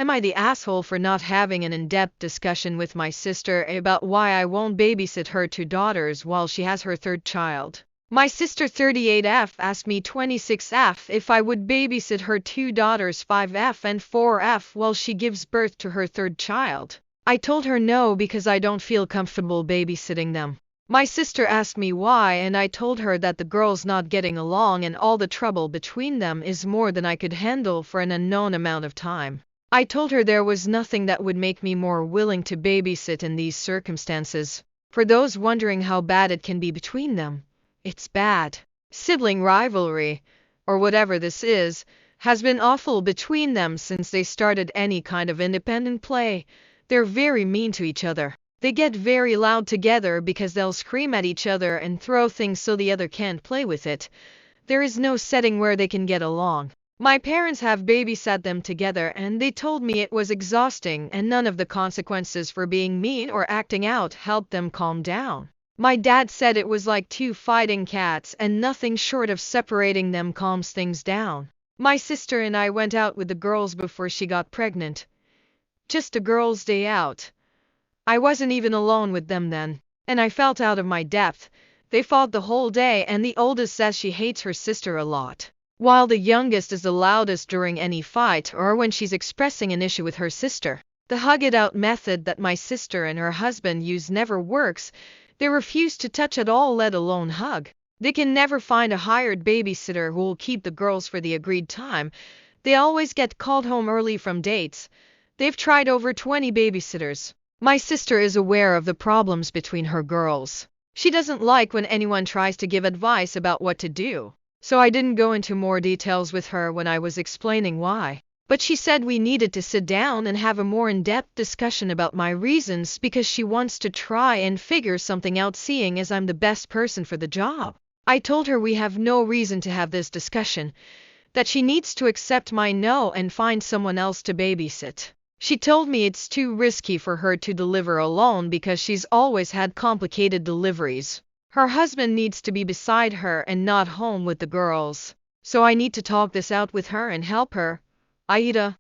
Am I the asshole for not having an in-depth discussion with my sister about why I won't babysit her two daughters while she has her third child? My sister 38F asked me 26F if I would babysit her two daughters 5F and 4F while she gives birth to her third child. I told her no because I don't feel comfortable babysitting them. My sister asked me why, and I told her that the girls not getting along and all the trouble between them is more than I could handle for an unknown amount of time. I told her there was nothing that would make me more willing to babysit in these circumstances. For those wondering how bad it can be between them, it's bad. Sibling rivalry, or whatever this is, has been awful between them since they started any kind of independent play. They're very mean to each other. They get very loud together because they'll scream at each other and throw things so the other can't play with it. There is no setting where they can get along. My parents have babysat them together and they told me it was exhausting and none of the consequences for being mean or acting out helped them calm down. My dad said it was like two fighting cats and nothing short of separating them calms things down. My sister and I went out with the girls before she got pregnant. Just a girls' day out. I wasn't even alone with them then, and I felt out of my depth. They fought the whole day and the oldest says she hates her sister a lot, while the youngest is the loudest during any fight or when she's expressing an issue with her sister. The hug-it-out method that my sister and her husband use never works. They refuse to touch at all, let alone hug. They can never find a hired babysitter who will keep the girls for the agreed time. They always get called home early from dates. They've tried over 20 babysitters. My sister is aware of the problems between her girls. She doesn't like when anyone tries to give advice about what to do. So I didn't go into more details with her when I was explaining why. But she said we needed to sit down and have a more in-depth discussion about my reasons because she wants to try and figure something out, seeing as I'm the best person for the job. I told her we have no reason to have this discussion, that she needs to accept my no and find someone else to babysit. She told me it's too risky for her to deliver alone because she's always had complicated deliveries. Her husband needs to be beside her and not home with the girls. So I need to talk this out with her and help her. AITA.